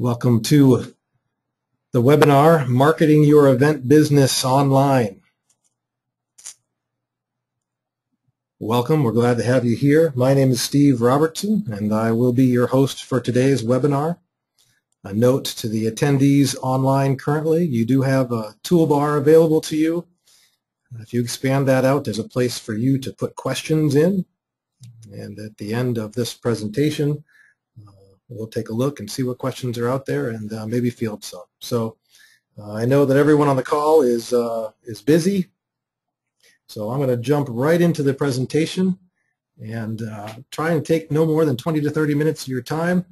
Welcome to the webinar, Marketing Your Event Business Online. Welcome, we're glad to have you here. My name is Steve Robertson, and I will be your host for today's webinar. A note to the attendees online currently, you do have a toolbar available to you. If you expand that out, there's a place for you to put questions in. And at the end of this presentation, we'll take a look and see what questions are out there and maybe field some. So I know that everyone on the call is busy, so I'm going to jump right into the presentation and try and take no more than 20 to 30 minutes of your time.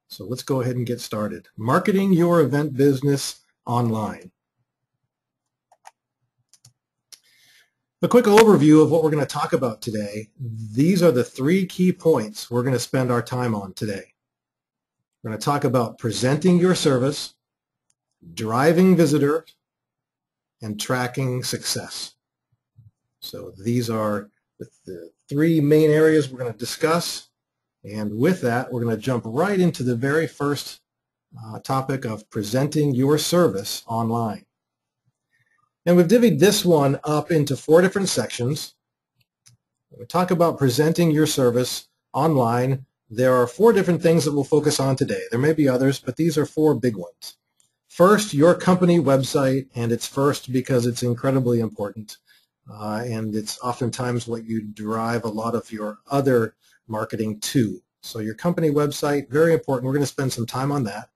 So let's go ahead and get started. Marketing your event business online. A quick overview of what we're going to talk about today. These are the three key points we're going to spend our time on today. We're going to talk about presenting your service, driving visitors, and tracking success. So these are the three main areas we're going to discuss. And with that, we're going to jump right into the very first topic of presenting your service online. And we've divvied this one up into 4 different sections. When we talk about presenting your service online, there are 4 different things that we'll focus on today. There may be others, but these are 4 big ones. First, your company website, and it's first because it's incredibly important. And it's oftentimes what you derive a lot of your other marketing to. So your company website, very important. We're going to spend some time on that.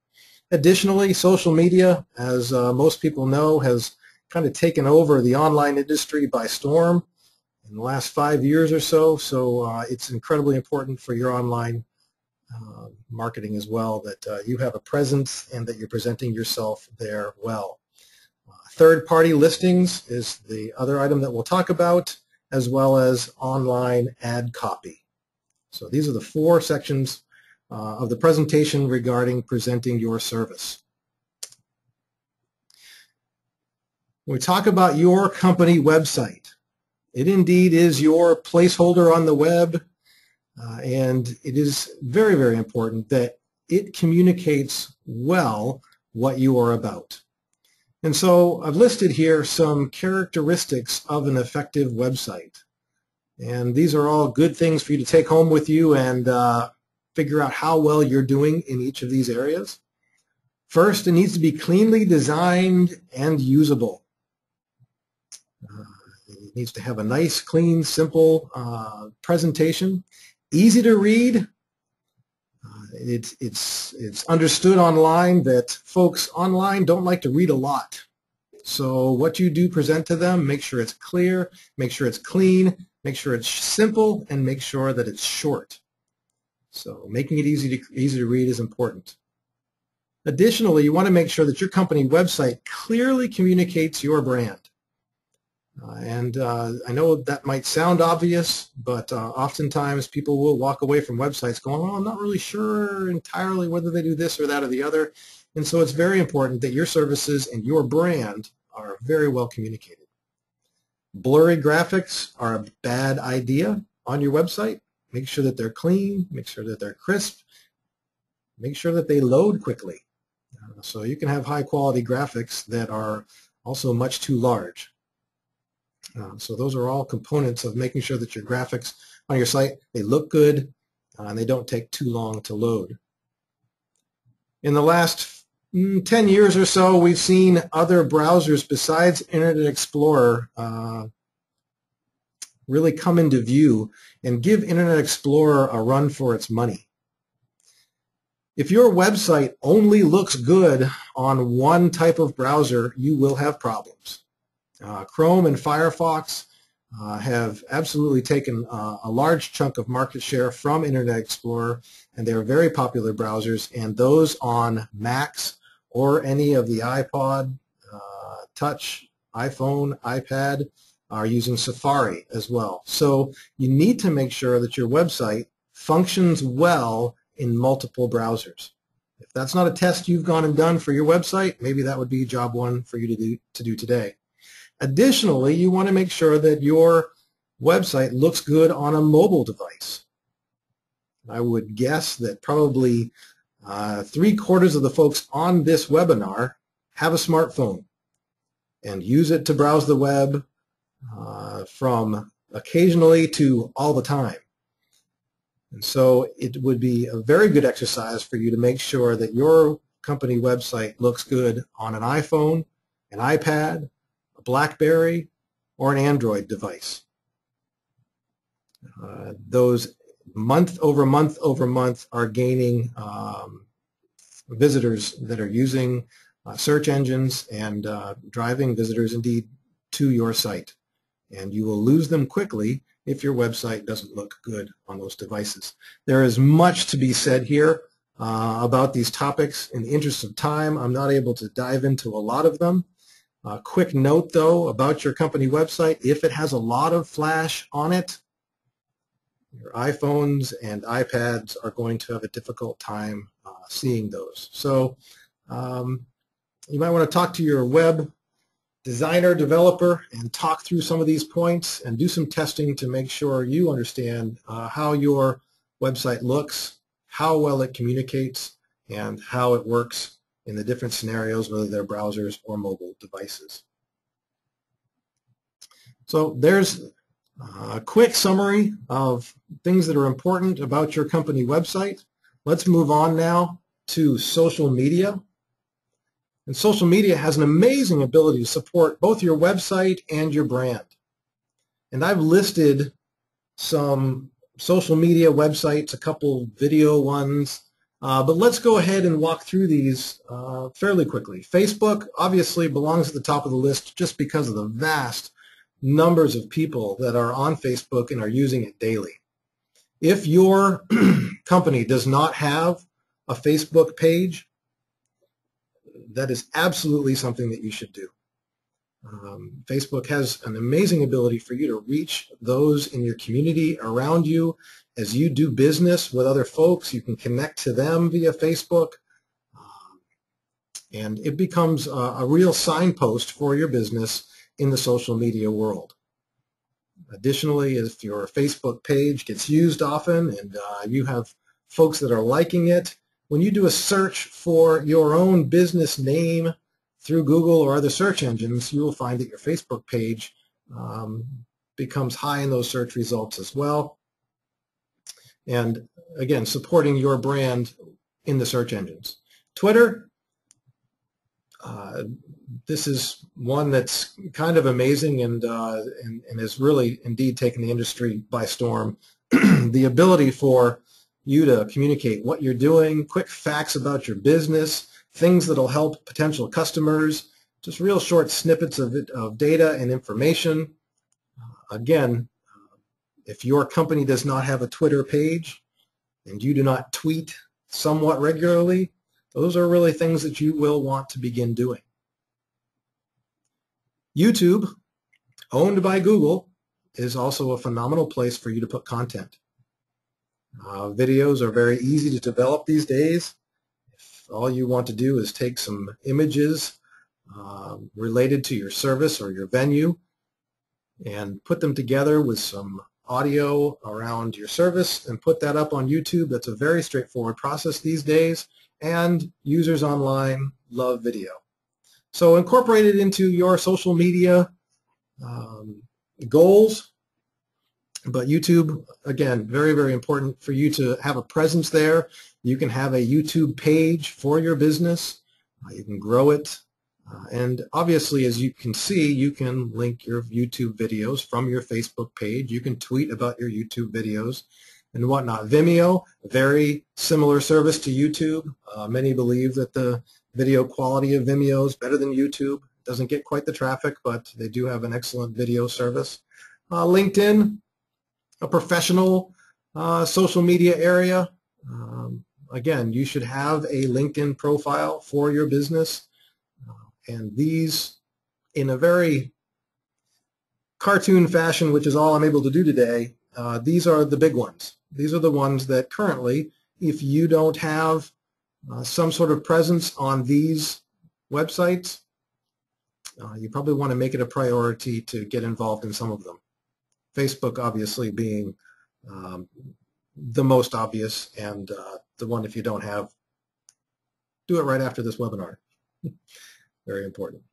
Additionally, social media, as most people know, has kind of taken over the online industry by storm in the last 5 years or so. So it's incredibly important for your online marketing as well that you have a presence and that you're presenting yourself there well. Third-party listings is the other item that we'll talk about, as well as online ad copy. So these are the 4 sections of the presentation regarding presenting your service. When we talk about your company website, it indeed is your placeholder on the web, and it is very, very important that it communicates well what you are about. And so I've listed here some characteristics of an effective website. And these are all good things for you to take home with you and figure out how well you're doing in each of these areas. First, it needs to be cleanly designed and usable. It needs to have a nice, clean, simple presentation, easy to read. It's understood online that folks online don't like to read a lot. So what you do present to them, make sure it's clear, make sure it's clean, make sure it's simple, and make sure that it's short. So making it easy to read is important. Additionally, you want to make sure that your company website clearly communicates your brand. I know that might sound obvious, but oftentimes people will walk away from websites going, well, I'm not really sure entirely whether they do this or that or the other. And so it's very important that your services and your brand are very well communicated. Blurry graphics are a bad idea on your website. Make sure that they're clean, make sure that they're crisp, make sure that they load quickly. So you can have high quality graphics that are also much too large. So those are all components of making sure that your graphics on your site, they look good and they don't take too long to load. In the last 10 years or so, we've seen other browsers besides Internet Explorer really come into view and give Internet Explorer a run for its money. If your website only looks good on one type of browser, you will have problems. Chrome and Firefox have absolutely taken a large chunk of market share from Internet Explorer, and they're very popular browsers, and those on Macs or any of the iPod, Touch, iPhone, iPad are using Safari as well. So you need to make sure that your website functions well in multiple browsers. If that's not a test you've gone and done for your website, maybe that would be job 1 for you to do today. Additionally, you want to make sure that your website looks good on a mobile device. I would guess that probably 3/4 of the folks on this webinar have a smartphone and use it to browse the web from occasionally to all the time. And so it would be a very good exercise for you to make sure that your company website looks good on an iPhone, an iPad, a BlackBerry, or an Android device. Those month over month are gaining visitors that are using search engines and driving visitors indeed to your site. And you will lose them quickly if your website doesn't look good on those devices. There is much to be said here about these topics. In the interest of time, I'm not able to dive into a lot of them. Quick note, though, about your company website. If it has a lot of flash on it, your iPhones and iPads are going to have a difficult time seeing those. So you might want to talk to your web designer, developer, and talk through some of these points and do some testing to make sure you understand how your website looks, how well it communicates, and how it works in the different scenarios, whether they're browsers or mobile devices. So there's a quick summary of things that are important about your company website. Let's move on now to social media. And social media has an amazing ability to support both your website and your brand. And I've listed some social media websites, a couple video ones, but let's go ahead and walk through these fairly quickly. Facebook obviously belongs at the top of the list just because of the vast numbers of people that are on Facebook and are using it daily. If your company does not have a Facebook page, that is absolutely something that you should do. Facebook has an amazing ability for you to reach those in your community around you. As you do business with other folks, you can connect to them via Facebook, and it becomes a real signpost for your business in the social media world. Additionally, if your Facebook page gets used often and you have folks that are liking it, when you do a search for your own business name through Google or other search engines, you will find that your Facebook page becomes high in those search results as well. And again, supporting your brand in the search engines. Twitter, this is one that's kind of amazing and has really indeed taken the industry by storm. The ability for you to communicate what you're doing, quick facts about your business, things that'll help potential customers, just real short snippets of data and information. Again, if your company does not have a Twitter page and you do not tweet somewhat regularly, those are really things that you will want to begin doing. YouTube, owned by Google, is also a phenomenal place for you to put content. Videos are very easy to develop these days. If all you want to do is take some images related to your service or your venue and put them together with some audio around your service and put that up on YouTube, that's a very straightforward process these days, and users online love video. So incorporate it into your social media goals. But YouTube, again, very, very important for you to have a presence there. You can have a YouTube page for your business. You can grow it. And obviously, as you can see, you can link your YouTube videos from your Facebook page. You can tweet about your YouTube videos and whatnot. Vimeo, very similar service to YouTube. Many believe that the video quality of Vimeo is better than YouTube. It doesn't get quite the traffic, but they do have an excellent video service. LinkedIn, a professional social media area. Again, you should have a LinkedIn profile for your business. And these, in a very cartoon fashion, which is all I'm able to do today, these are the big ones. These are the ones that currently, if you don't have some sort of presence on these websites, you probably want to make it a priority to get involved in some of them. Facebook obviously being the most obvious and the one if you don't have do it right after this webinar. Very important.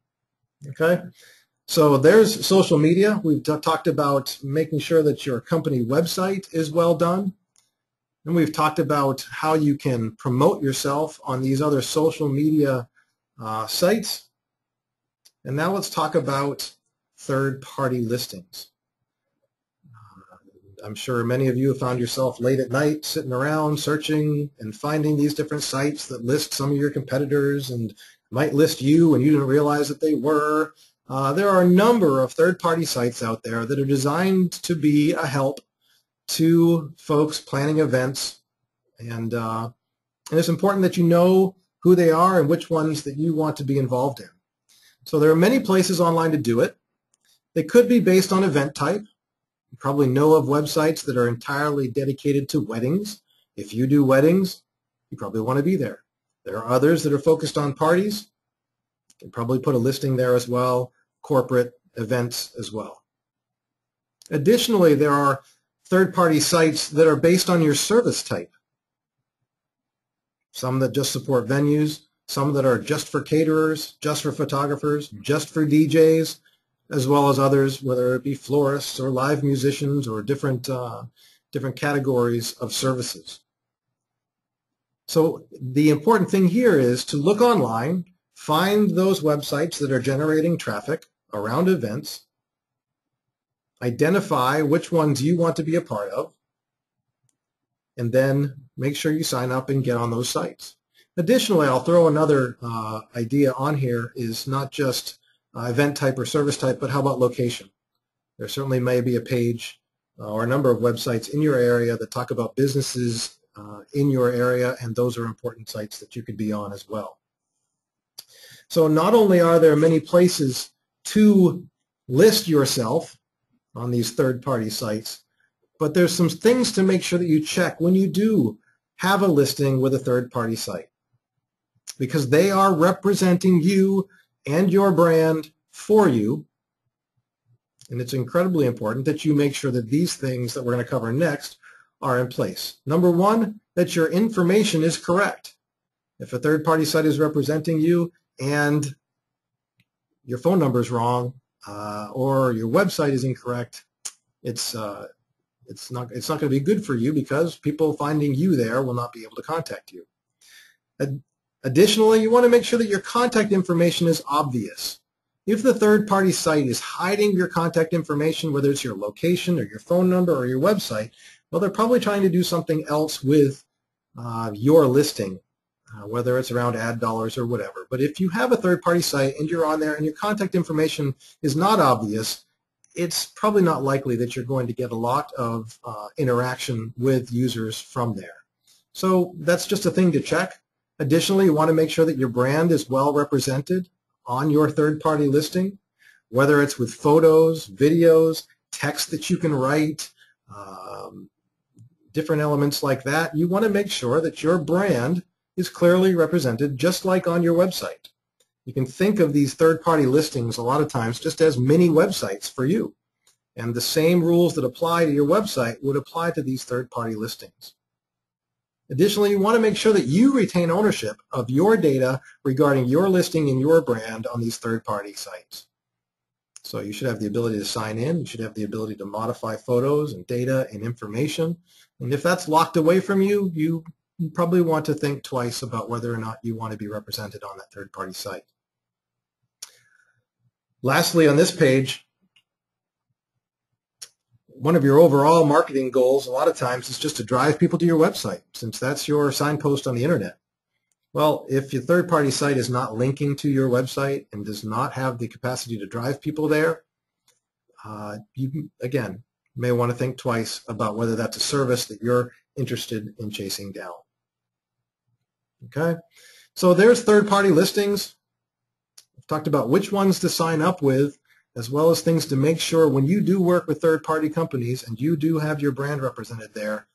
Okay. So there's social media. We've talked about making sure that your company website is well done. And we've talked about how you can promote yourself on these other social media sites. And now let's talk about third-party listings. I'm sure many of you have found yourself late at night sitting around searching and finding these different sites that list some of your competitors and might list you and you didn't realize that they were. There are a number of third-party sites out there that are designed to be a help to folks planning events, and it's important that you know who they are and which ones that you want to be involved in. So there are many places online to do it. They could be based on event type. You probably know of websites that are entirely dedicated to weddings. If you do weddings, you probably want to be there. There are others that are focused on parties. You can probably put a listing there as well, corporate events as well. Additionally, there are third-party sites that are based on your service type. Some that just support venues, some that are just for caterers, just for photographers, just for DJs, as well as others, whether it be florists or live musicians or different categories of services. So the important thing here is to look online, find those websites that are generating traffic around events, identify which ones you want to be a part of, and then make sure you sign up and get on those sites. Additionally, I'll throw another idea on here, is not just event type or service type, but how about location? There certainly may be a page or a number of websites in your area that talk about businesses in your area, and those are important sites that you could be on as well. So not only are there many places to list yourself on these third-party sites, but there's some things to make sure that you check when you do have a listing with a third-party site, because they are representing you and your brand for you, and it's incredibly important that you make sure that these things that we're going to cover next are in place. Number one, that your information is correct. If a third-party site is representing you and your phone number is wrong or your website is incorrect, it's not going to be good for you, because people finding you there will not be able to contact you. Additionally, you want to make sure that your contact information is obvious. If the third-party site is hiding your contact information, whether it's your location or your phone number or your website, well, they're probably trying to do something else with your listing, whether it's around ad dollars or whatever. But if you have a third-party site and you're on there and your contact information is not obvious, it's probably not likely that you're going to get a lot of interaction with users from there. So that's just a thing to check. Additionally, you want to make sure that your brand is well represented on your third-party listing, whether it's with photos, videos, text that you can write, different elements like that. You want to make sure that your brand is clearly represented, just like on your website. You can think of these third-party listings a lot of times just as mini websites for you, and the same rules that apply to your website would apply to these third-party listings. Additionally, you want to make sure that you retain ownership of your data regarding your listing and your brand on these third-party sites. So you should have the ability to sign in. You should have the ability to modify photos and data and information. And if that's locked away from you, you probably want to think twice about whether or not you want to be represented on that third-party site. Lastly, on this page, one of your overall marketing goals a lot of times is just to drive people to your website, since that's your signpost on the internet. Well, if your third-party site is not linking to your website and does not have the capacity to drive people there, you, again, may want to think twice about whether that's a service that you're interested in chasing down. Okay, so there's third-party listings. I've talked about which ones to sign up with, as well as things to make sure when you do work with third-party companies and you do have your brand represented there,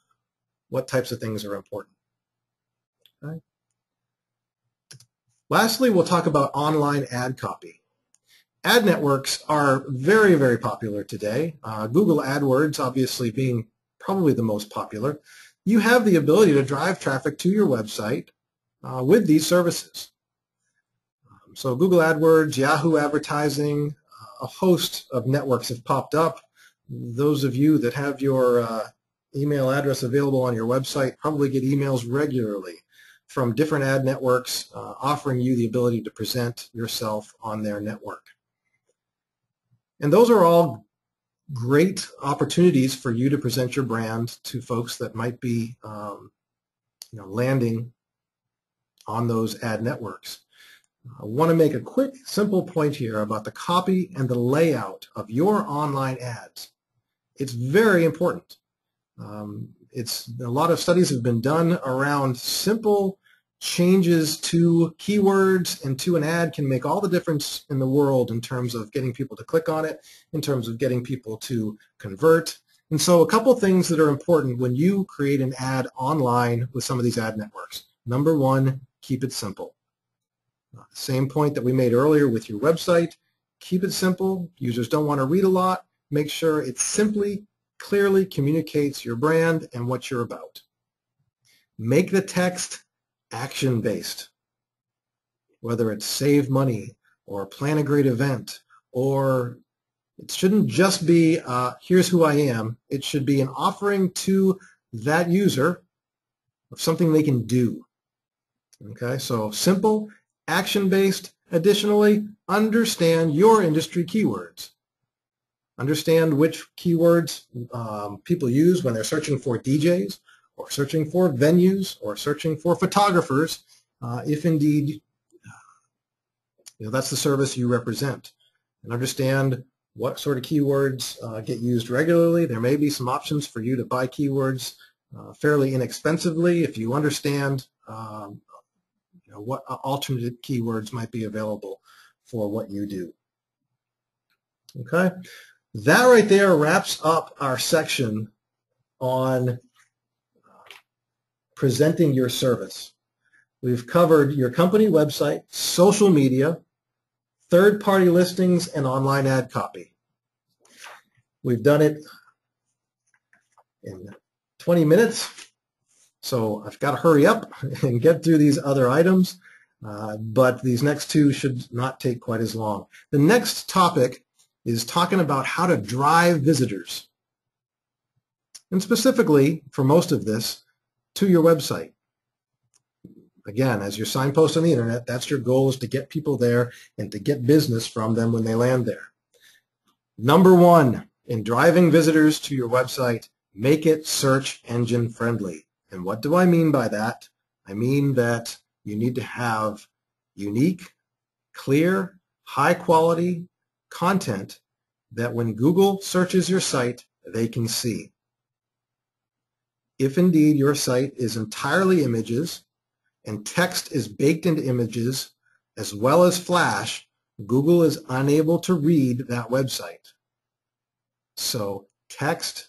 what types of things are important. Okay. Lastly, we'll talk about online ad copy. Ad networks are very, very popular today. Google AdWords obviously being probably the most popular. You have the ability to drive traffic to your website with these services. So Google AdWords, Yahoo Advertising, a host of networks have popped up. Those of you that have your email address available on your website probably get emails regularly from different ad networks offering you the ability to present yourself on their network. And those are all great opportunities for you to present your brand to folks that might be landing on those ad networks. I want to make a quick, simple point here about the copy and the layout of your online ads. It's very important. A lot of studies have been done around simple changes to keywords and to an ad can make all the difference in the world in terms of getting people to click on it, in terms of getting people to convert. And so a couple things that are important when you create an ad online with some of these ad networks. Number one, keep it simple. Same point that we made earlier with your website. Keep it simple. Users don't want to read a lot. Make sure it simply, clearly communicates your brand and what you're about. Make the text action-based, whether it's save money or plan a great event, or it shouldn't just be here's who I am. It should be an offering to that user of something they can do. Okay, so simple, action-based. Additionally, understand your industry keywords. Understand which keywords people use when they're searching for DJs, or searching for venues, or searching for photographers, if indeed that's the service you represent. And understand what sort of keywords get used regularly. There may be some options for you to buy keywords fairly inexpensively if you understand what alternate keywords might be available for what you do. Okay, that right there wraps up our section on presenting your service. We've covered your company website, social media, third-party listings, and online ad copy. We've done it in 20 minutes, so I've got to hurry up and get through these other items, but these next two should not take quite as long. The next topic is talking about how to drive visitors, and specifically, for most of this, to your website. Again, as your signpost on the internet, that's your goal, is to get people there and to get business from them when they land there. Number one, in driving visitors to your website, make it search engine friendly. And what do I mean by that? I mean that you need to have unique, clear, high quality content that when Google searches your site, they can see. If indeed your site is entirely images and text is baked into images as well as Flash, Google is unable to read that website. So text,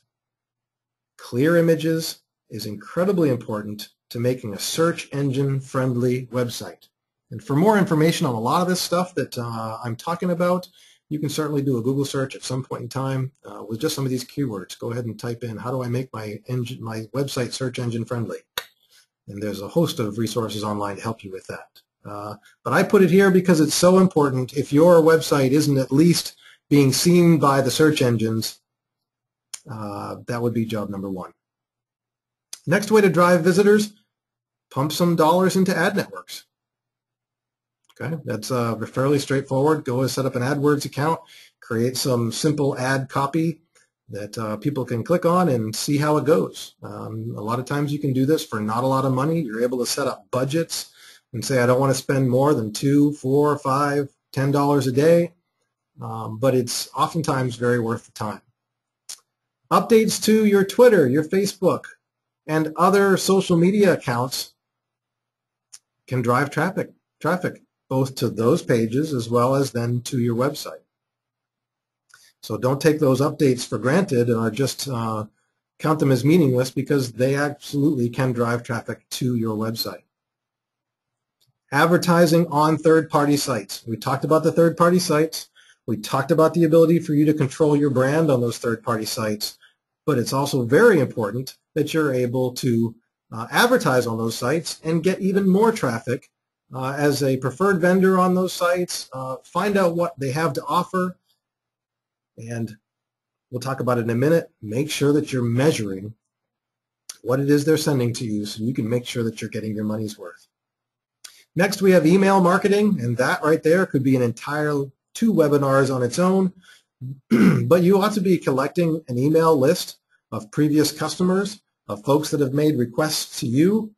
clear images is incredibly important to making a search engine friendly website. And for more information on a lot of this stuff that I'm talking about, you can certainly do a Google search at some point in time with just some of these keywords. Go ahead and type in, how do I make my website search engine friendly? And there's a host of resources online to help you with that. But I put it here because it's so important. If your website isn't at least being seen by the search engines, that would be job number one. Next way to drive visitors, pump some dollars into ad networks. Okay, that's fairly straightforward. Go and set up an AdWords account, create some simple ad copy that people can click on and see how it goes. A lot of times you can do this for not a lot of money. You're able to set up budgets and say, I don't want to spend more than $2, $4, $5, $10 a day, but it's oftentimes very worth the time. Updates to your Twitter, your Facebook, and other social media accounts can drive traffic, both to those pages as well as then to your website. So don't take those updates for granted or just count them as meaningless, because they absolutely can drive traffic to your website. Advertising on third-party sites. We talked about the third-party sites. We talked about the ability for you to control your brand on those third-party sites, but it's also very important that you're able to advertise on those sites and get even more traffic as a preferred vendor on those sites. Find out what they have to offer, and we'll talk about it in a minute. Make sure that you're measuring what it is they're sending to you so you can make sure that you're getting your money's worth. Next, we have email marketing, and that right there could be an entire 2 webinars on its own. But you ought to be collecting an email list of previous customers, of folks that have made requests to you,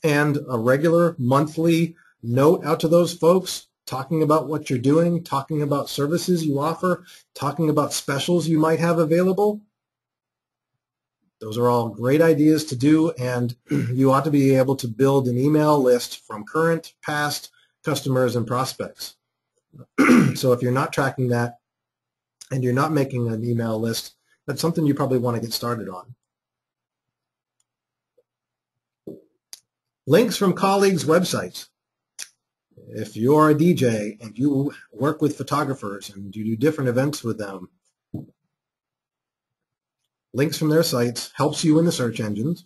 and a regular monthly note out to those folks talking about what you're doing, talking about services you offer, talking about specials you might have available. Those are all great ideas to do, and you ought to be able to build an email list from current, past customers and prospects. So if you're not tracking that and you're not making an email list, that's something you probably want to get started on. Links from colleagues' websites. If you're a DJ and you work with photographers and you do different events with them, links from their sites helps you in the search engines.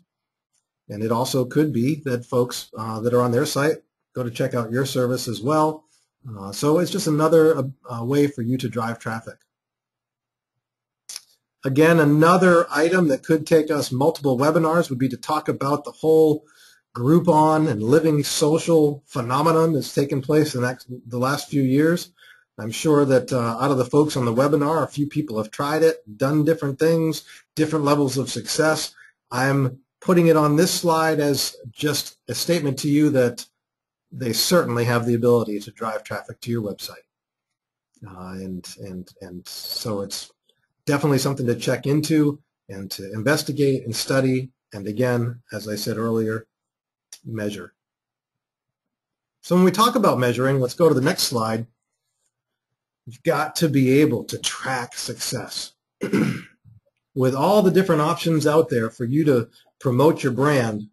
And it also could be that folks that are on their site go to check out your service as well. So it's just another way for you to drive traffic. Again, another item that could take us multiple webinars would be to talk about the whole Groupon and living social phenomenon that's taken place in the last few years. I'm sure that out of the folks on the webinar, a few people have tried it, done different things, different levels of success. I'm putting it on this slide as just a statement to you that they certainly have the ability to drive traffic to your website. And so it's definitely something to check into and to investigate and study. And again, as I said earlier, measure. So when we talk about measuring, let's go to the next slide. You've got to be able to track success. With all the different options out there for you to promote your brand,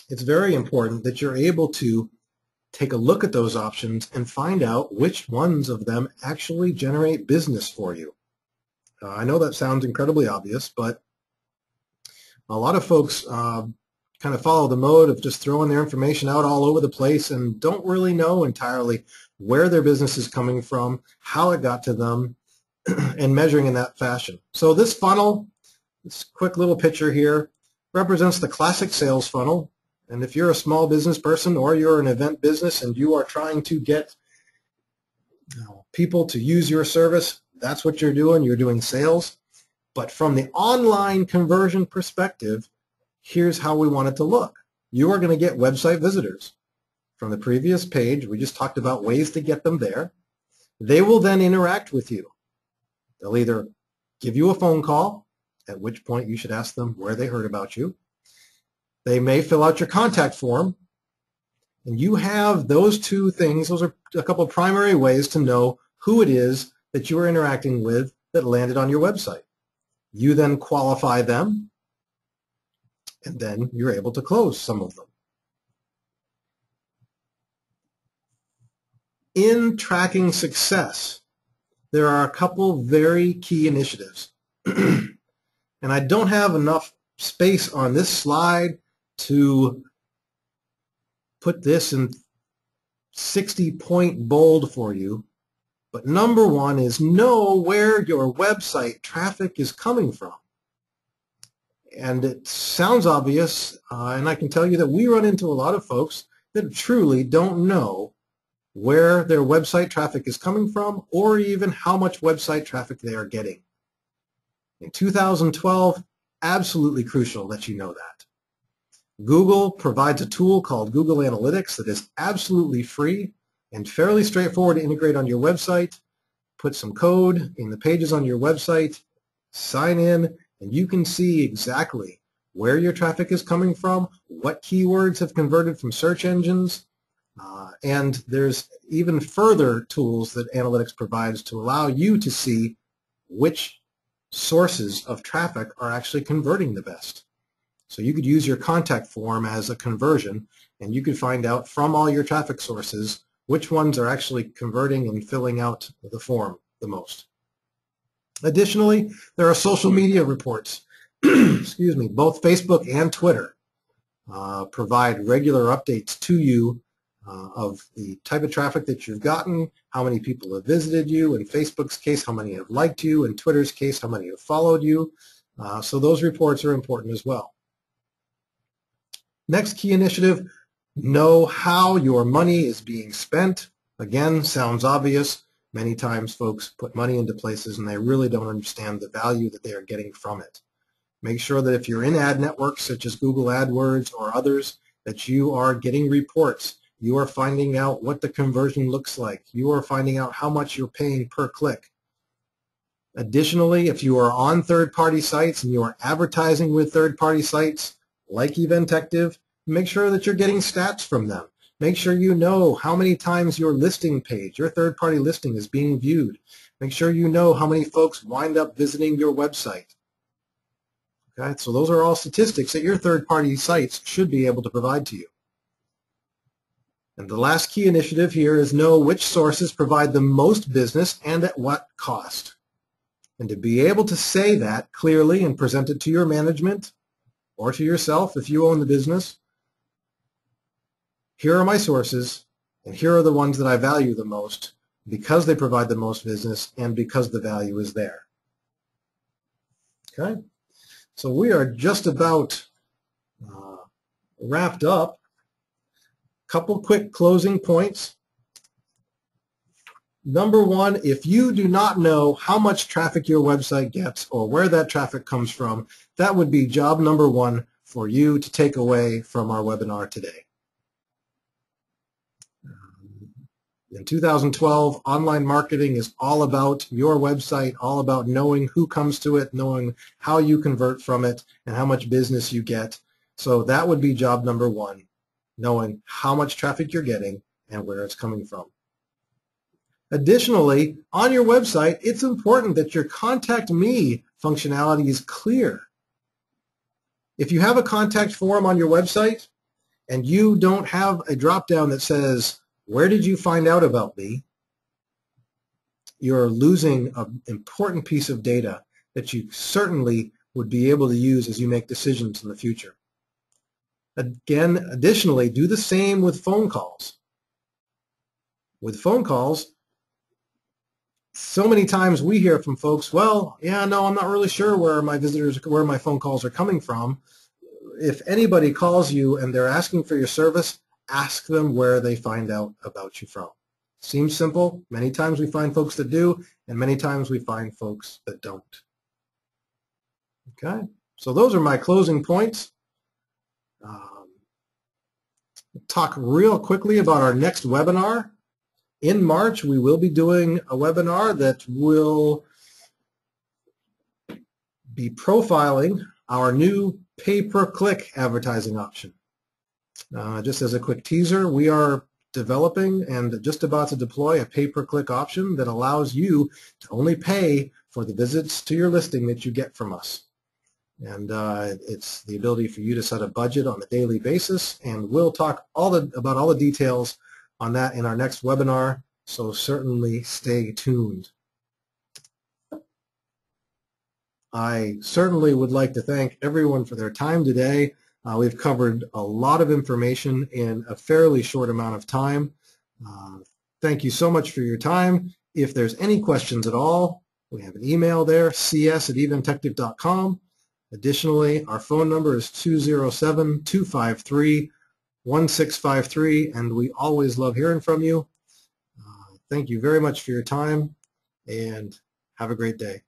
it's very important that you're able to take a look at those options and find out which ones of them actually generate business for you. I know that sounds incredibly obvious, but a lot of folks kind of follow the mode of just throwing their information out all over the place and don't really know entirely where their business is coming from, how it got to them, and measuring in that fashion. So this funnel, this quick little picture here, represents the classic sales funnel. And if you're a small business person or you're an event business and you are trying to get people to use your service, that's what you're doing. You're doing sales. But from the online conversion perspective, here's how we want it to look. You are going to get website visitors. From the previous page, we just talked about ways to get them there. They will then interact with you. They'll either give you a phone call, at which point you should ask them where they heard about you. They may fill out your contact form, and you have those two things. Those are a couple of primary ways to know who it is that you are interacting with that landed on your website. You then qualify them, and then you're able to close some of them. In tracking success, there are a couple very key initiatives. And I don't have enough space on this slide to put this in 60-point bold for you. But number one is know where your website traffic is coming from. And it sounds obvious, and I can tell you that we run into a lot of folks that truly don't know where their website traffic is coming from or even how much website traffic they are getting. In 2012, absolutely crucial that you know that. Google provides a tool called Google Analytics that is absolutely free and fairly straightforward to integrate on your website. Put some code in the pages on your website, sign in, and you can see exactly where your traffic is coming from, what keywords have converted from search engines, and there's even further tools that Analytics provides to allow you to see which sources of traffic are actually converting the best. So you could use your contact form as a conversion, and you could find out from all your traffic sources which ones are actually converting and filling out the form the most. Additionally, there are social media reports excuse me, both Facebook and Twitter provide regular updates to you of the type of traffic that you've gotten, how many people have visited you, in Facebook's case, how many have liked you, in Twitter's case, how many have followed you. So those reports are important as well. Next key initiative, know how your money is being spent. Again, sounds obvious. Many times folks put money into places and they really don't understand the value that they are getting from it. Make sure that if you're in ad networks such as Google AdWords or others, that you are getting reports. You are finding out what the conversion looks like. You are finding out how much you're paying per click. Additionally, if you are on third-party sites and you are advertising with third-party sites like Eventective, make sure that you're getting stats from them. Make sure you know how many times your listing page, your third-party listing, is being viewed. Make sure you know how many folks wind up visiting your website. Okay, so those are all statistics that your third-party sites should be able to provide to you. And the last key initiative here is know which sources provide the most business and at what cost. And to be able to say that clearly and present it to your management or to yourself if you own the business, here are my sources and here are the ones that I value the most because they provide the most business and because the value is there. Okay? So we are just about wrapped up. Couple quick closing points. Number one, if you do not know how much traffic your website gets or where that traffic comes from, that would be job number one for you to take away from our webinar today. In 2012, online marketing is all about your website, all about knowing who comes to it, knowing how you convert from it, and how much business you get. So that would be job number one, knowing how much traffic you're getting and where it's coming from. Additionally, on your website, it's important that your Contact Me functionality is clear. If you have a contact form on your website and you don't have a drop-down that says, where did you find out about me? You're losing an important piece of data that you certainly would be able to use as you make decisions in the future. Again, additionally, do the same with phone calls. With phone calls, so many times we hear from folks, well, yeah, no, I'm not really sure where my phone calls are coming from. If anybody calls you and they're asking for your service, ask them where they find out about you from. Seems simple. Many times we find folks that do, and many times we find folks that don't. Okay, so those are my closing points. Talk real quickly about our next webinar. In March, we will be doing a webinar that will be profiling our new pay-per-click advertising option. Just as a quick teaser, we are developing and just about to deploy a pay-per-click option that allows you to only pay for the visits to your listing that you get from us. And it's the ability for you to set a budget on a daily basis, and we'll talk about all the details on that in our next webinar, so certainly stay tuned. I certainly would like to thank everyone for their time today. We've covered a lot of information in a fairly short amount of time. Thank you so much for your time. If there's any questions at all, we have an email there, cs@eventective.com. Additionally, our phone number is 207-253-1653, and we always love hearing from you. Thank you very much for your time, and have a great day.